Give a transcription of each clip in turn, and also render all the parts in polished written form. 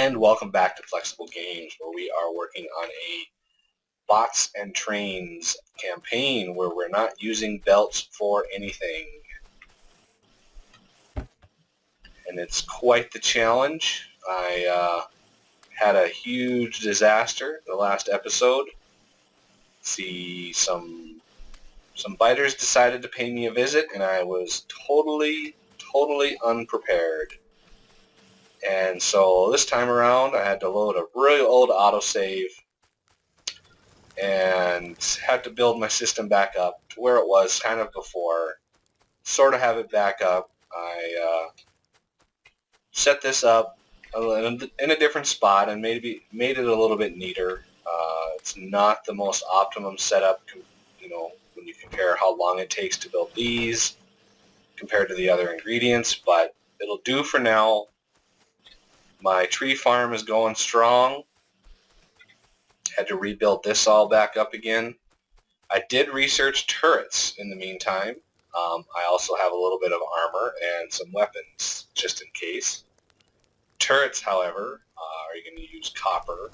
And welcome back to Flexible Games, where we are working on a bots and trains campaign where we're not using belts for anything. And it's quite the challenge. I had a huge disaster the last episode. See, some biters decided to pay me a visit, and I was totally unprepared. And so this time around, I had to load a really old autosave and had to build my system back up to where it was kind of before, sort of have it back up. I set this up in a different spot and maybe made it a little bit neater. It's not the most optimum setup, when you compare how long it takes to build these compared to the other ingredients, but it'll do for now. My tree farm is going strong. Had to rebuild this all back up again. I did research turrets in the meantime. I also have a little bit of armor and some weapons just in case. Turrets, however, are going to use copper.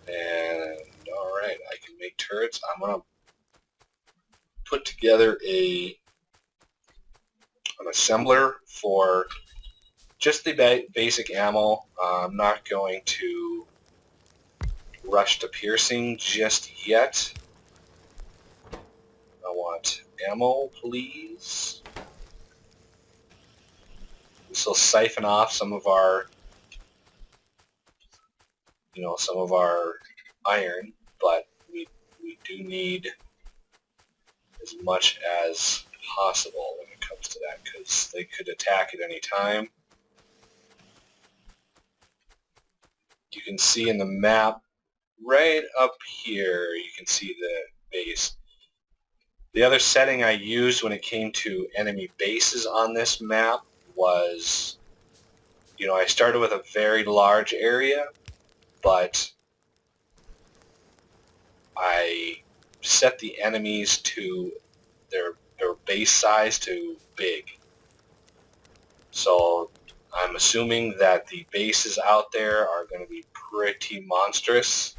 And alright, I can make turrets. I'm going to put together an assembler for just the basic ammo. I'm not going to rush to piercing just yet. I want ammo, please. This will siphon off some of our iron, but we do need as much as possible when it comes to that, because they could attack at any time. You can see in the map right up here, you can see the base. The other setting I used when it came to enemy bases on this map was, I started with a very large area, but I set the enemies to their base size to big. So I'm assuming that the bases out there are going to be pretty monstrous.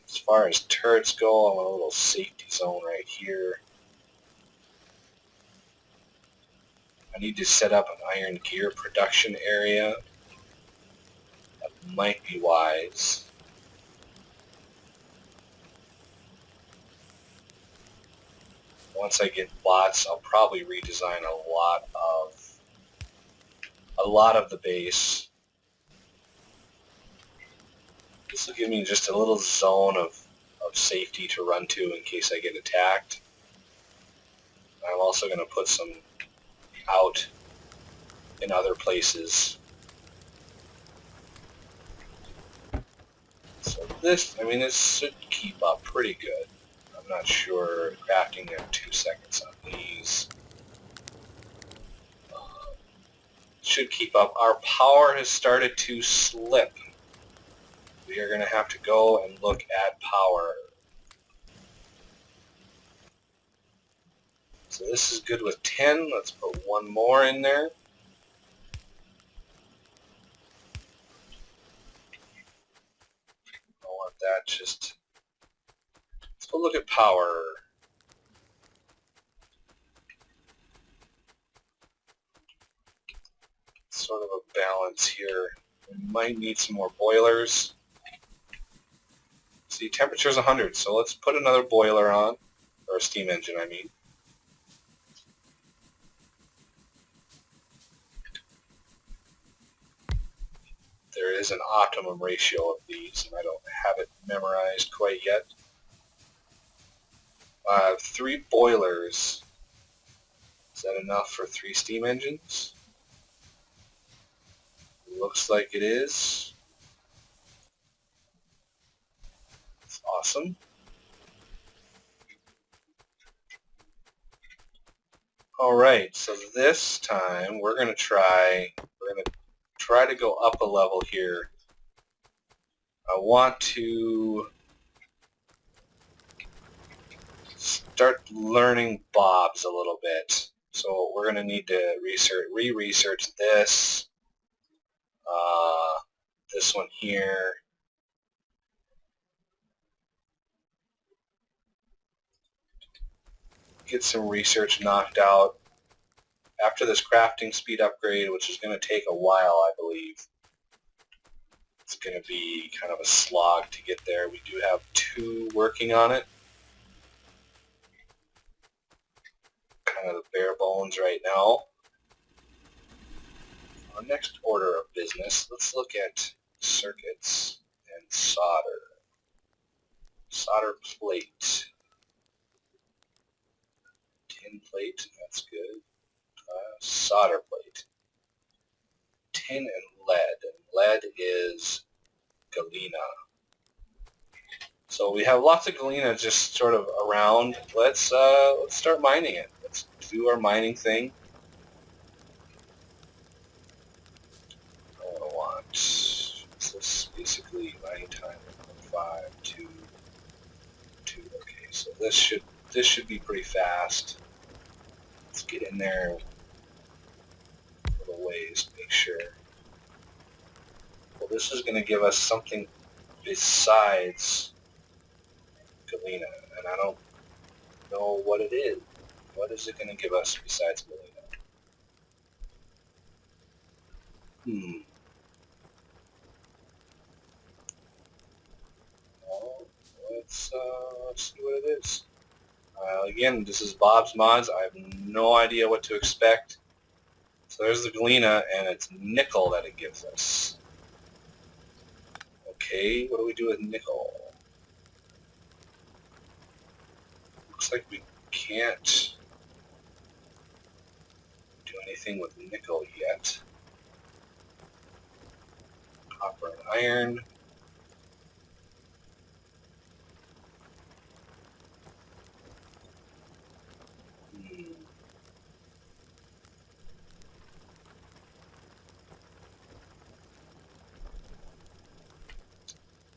As far as turrets go, I want a little safety zone right here. I need to set up an iron gear production area. That might be wise. Once I get bots, I'll probably redesign a lot of the base. This will give me just a little zone of safety to run to in case I get attacked. I'm also going to put some out in other places. So this should keep up pretty good. I'm not sure crafting in 2 seconds on these. Should keep up. Our power has started to slip. We are going to have to go and look at power. So this is good with 10. Let's put one more in there. I want that just... Let's go look at power. Sort of a balance here. We might need some more boilers. See, temperature's 100, so let's put another boiler on, or a steam engine, I mean. There is an optimum ratio of these, and I don't have it memorized quite yet. I have 3 boilers. Is that enough for 3 steam engines? Looks like it is. That's awesome. Alright, so this time we're going to try to go up a level here. I want to start learning bobs a little bit. So we're going to need to re-research this. this one here. Get some research knocked out. After this crafting speed upgrade, which is going to take a while, I believe. It's going to be kind of a slog to get there. We do have 2 working on it. Kind of the bare bones right now. Our next order of business, let's look at circuits and solder. Solder plate. Tin plate, that's good. Solder plate. Tin and lead. Lead is galena. So we have lots of galena just sort of around. Let's start mining it. Let's do our mining thing. I want this is basically mining time 5, 2, 2. Okay, so this should be pretty fast. Let's get in there a little ways to make sure. Well, this is going to give us something besides galena, and I don't know what it is. What is it going to give us besides galena? Well, let's see what it is. Again, this is Bob's Mods. I have no idea what to expect. So there's the galena, and it's nickel that it gives us. Okay, what do we do with nickel? Looks like we can't do anything with nickel yet. Copper and iron.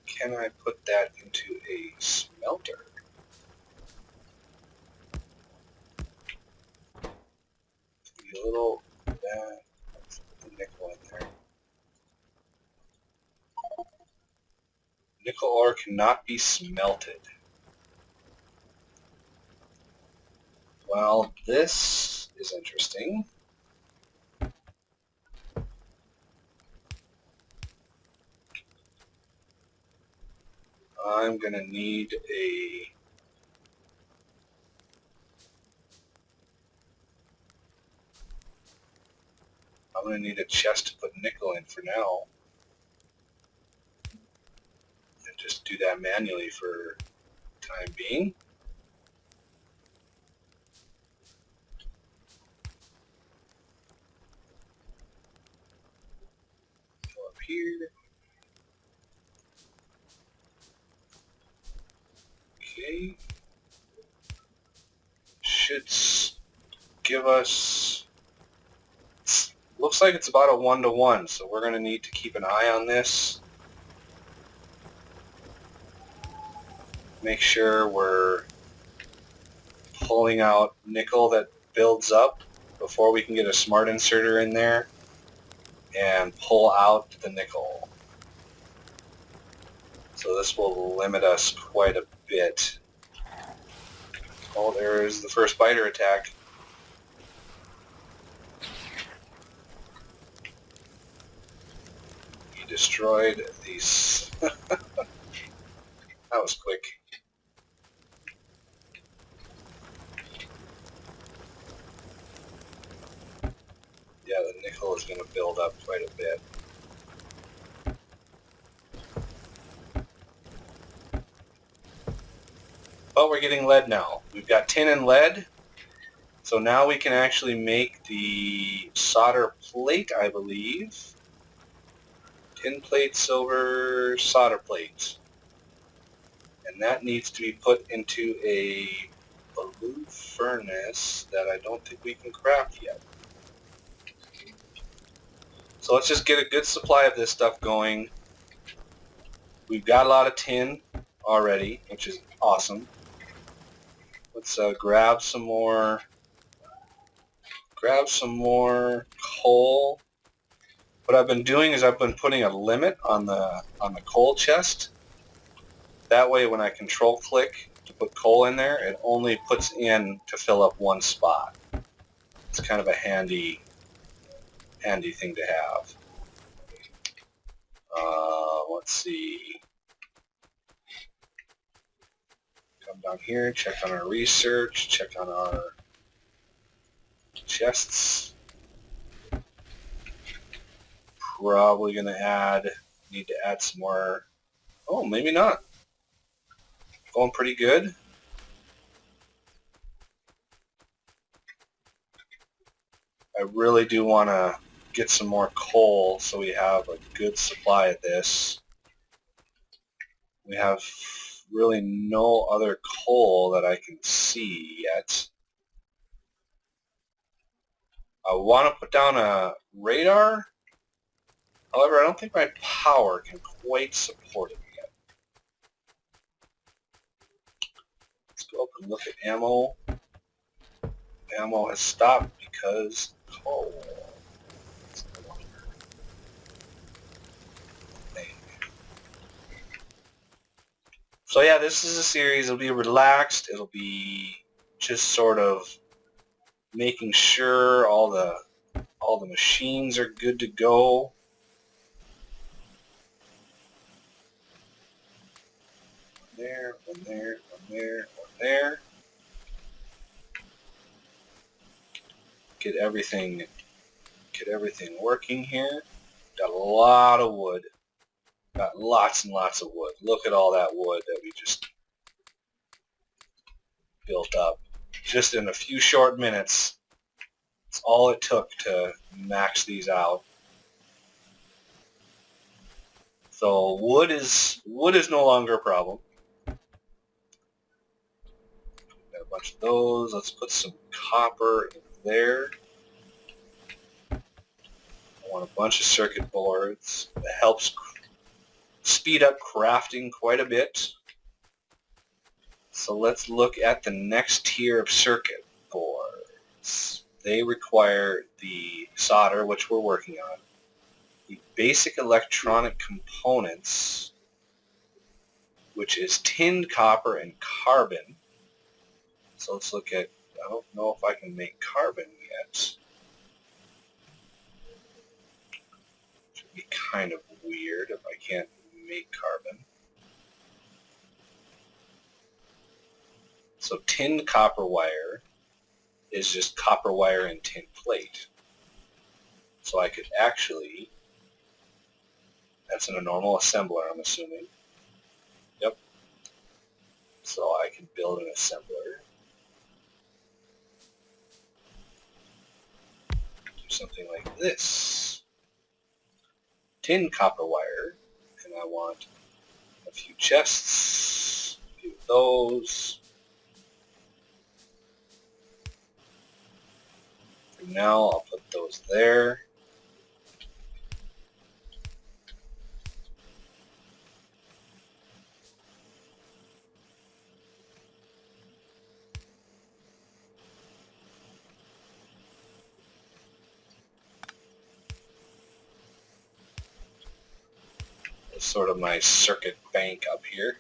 Can I put that into a smelter? Be a little that. Let's put the nickel in there. Nickel ore cannot be smelted. Well, this is interesting. I'm going to need a chest to put nickel in for now. And just do that manually for time being. Go up here. Okay. Should give us, looks like it's about a 1-to-1, so we're going to need to keep an eye on this. Make sure we're pulling out nickel that builds up before we can get a smart inserter in there and pull out the nickel. So this will limit us quite a bit. Oh, there's the first biter attack. He destroyed these. That was quick. Yeah, the nickel is going to build up quite a bit. But we're getting lead now. We've got tin and lead. So now we can actually make the solder plate, I believe. Tin plate, silver, solder plate. And that needs to be put into a blue furnace that I don't think we can craft yet. So let's just get a good supply of this stuff going. We've got a lot of tin already, which is awesome. Let's grab some more coal. What I've been doing is I've been putting a limit on the coal chest. That way when I control click to put coal in there, it only puts in to fill up one spot. It's kind of a handy thing to have. Let's see. Come down here, check on our research, check on our chests. Probably going to need to add some more. Oh, maybe not. Going pretty good. I really do want to get some more coal so we have a good supply of this. We have really no other coal that I can see yet. I want to put down a radar. However, I don't think my power can quite support it yet. Let's go up and look at ammo. Ammo has stopped because coal. So yeah, this is a series. It'll be relaxed. It'll be just sort of making sure all the machines are good to go. There, one there, one there, one there. Get everything working here. Got a lot of wood. Got lots and lots of wood. Look at all that wood that we just built up. Just in a few short minutes. That's all it took to max these out. So wood is no longer a problem. Got a bunch of those. Let's put some copper in there. I want a bunch of circuit boards. It helps speed up crafting quite a bit. So let's look at the next tier of circuit boards. They require the solder, which we're working on, the basic electronic components, which is tin, copper, and carbon. So let's look at, I don't know if I can make carbon yet. Should be kind of weird if I can't make carbon. So tin copper wire is just copper wire and tin plate. So I could actually, that's in a normal assembler, I'm assuming. Yep. So I can build an assembler. Do something like this. Tin copper wire, and I want a few chests, a few of those. For now, I'll put those there. That's sort of my circuit bank up here.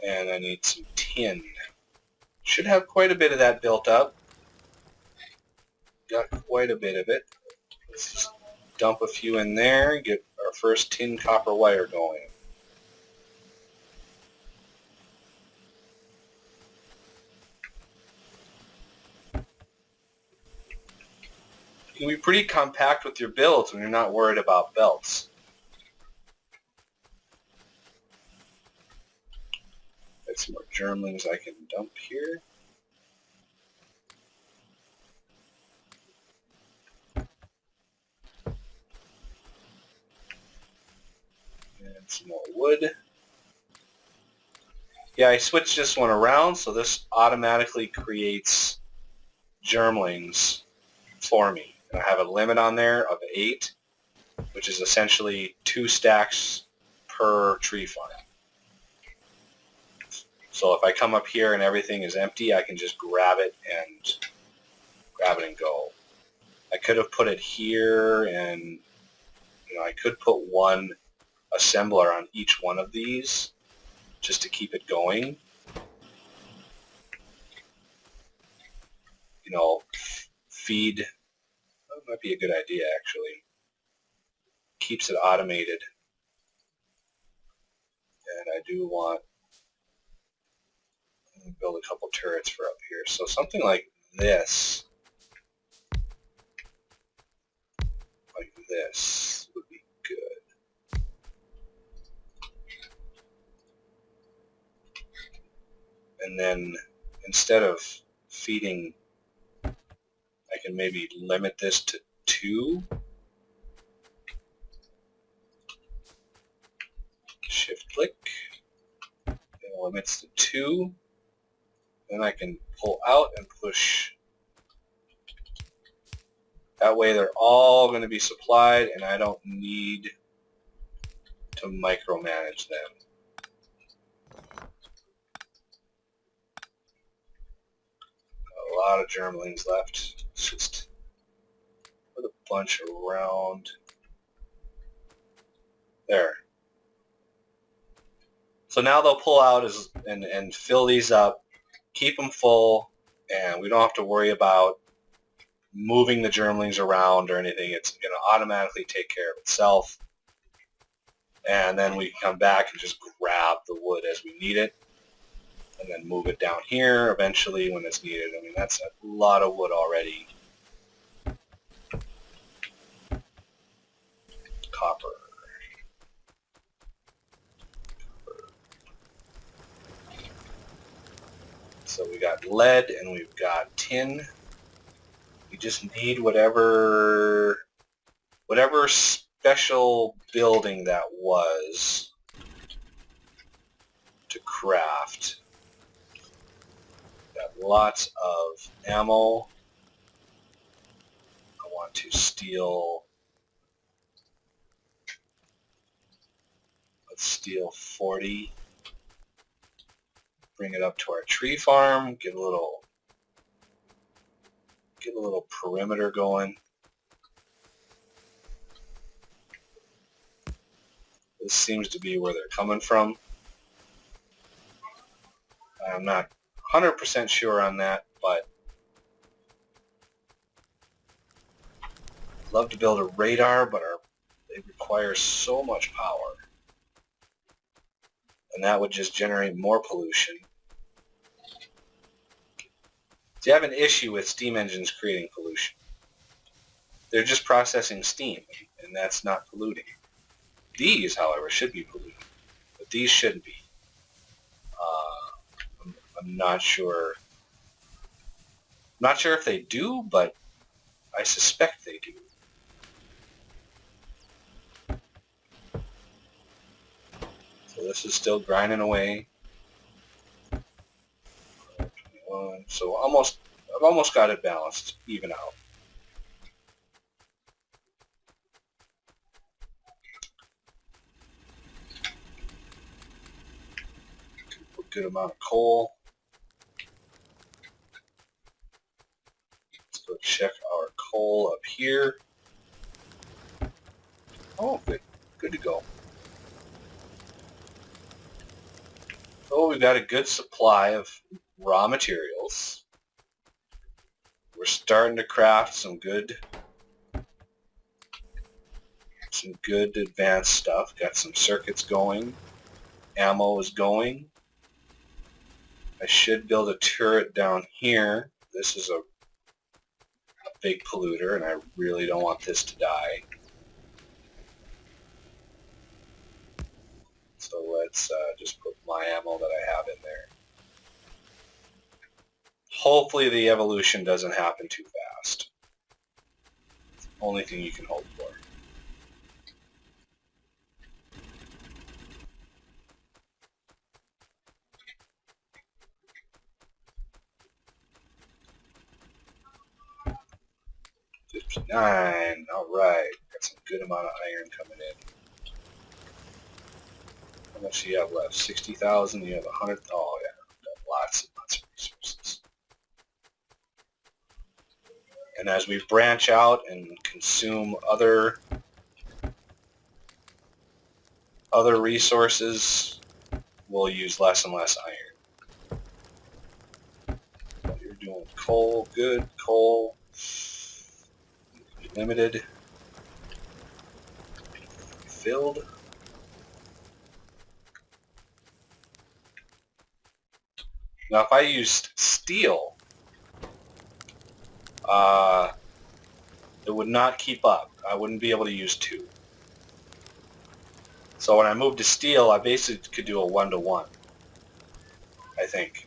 And I need some tin. Should have quite a bit of that built up. Got quite a bit of it. Let's just dump a few in there and get our first tin copper wire going. You can be pretty compact with your builds when you're not worried about belts. Got some more germlings I can dump here. And some more wood. Yeah, I switched this one around, so this automatically creates germlings for me. And I have a limit on there of 8, which is essentially 2 stacks per tree farm. So if I come up here and everything is empty, I can just grab it and go. I could have put it here and You know, I could put one assembler on each one of these just to keep it going. You know, feed. That might be a good idea, actually. Keeps it automated. And I do want to build a couple turrets for up here. So something like this. Like this would be good. And then instead of feeding, I can maybe limit this to 2. Shift click. It limits to 2. Then I can pull out and push. That way they're all going to be supplied and I don't need to micromanage them. A lot of germlings left. Let's just put a bunch around. There. So now they'll pull out and fill these up, keep them full, and we don't have to worry about moving the germlings around or anything. It's going to automatically take care of itself. And then we can come back and just grab the wood as we need it and then move it down here eventually when it's needed. I mean, that's a lot of wood already. Copper. So we got lead and we've got tin. We just need whatever special building that was to craft. Got lots of ammo. I want to steal. Let's steal 40. Bring it up to our tree farm. Get a little perimeter going. This seems to be where they're coming from. I'm not 100% sure on that, but I'd love to build a radar, but it requires so much power. And that would just generate more pollution. So you have an issue with steam engines creating pollution. They're just processing steam, and that's not polluting. These, however, should be polluting, but these shouldn't be. I'm not sure. Not sure if they do, but I suspect they do. So this is still grinding away. 21. So I've almost got it balanced, even out. A good amount of coal. Let's go check our coal up here. Oh, good to go. So we've got a good supply of raw materials. We're starting to craft some good advanced stuff. Got some circuits going. Ammo is going. I should build a turret down here. This is a big polluter, and I really don't want this to die. So let's just put my ammo that I have in there. Hopefully the evolution doesn't happen too fast. It's the only thing you can hope for. $59. All right, got some good amount of iron coming in. How much do you have left? 60,000. You have 100. Oh yeah, got lots and lots of resources. And as we branch out and consume other other resources, we'll use less and less iron. But you're doing coal, good, coal, limited, filled. Now if I used steel, it would not keep up. I wouldn't be able to use 2. So when I moved to steel, I basically could do a 1-to-1, I think.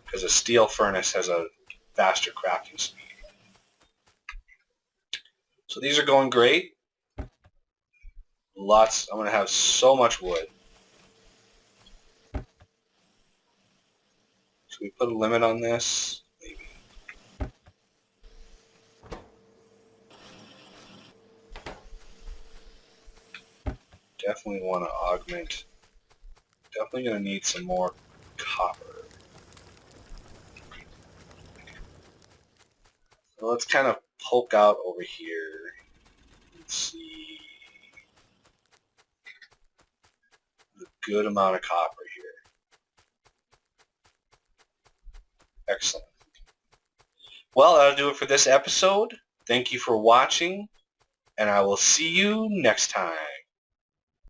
Because a steel furnace has a faster crafting speed. So these are going great. Lots. I'm going to have so much wood. Should we put a limit on this? Maybe. Definitely want to augment. Definitely going to need some more copper. So let's kind of poke out over here. Let's see. A good amount of copper here. Excellent. Well, that'll do it for this episode. Thank you for watching, and I will see you next time.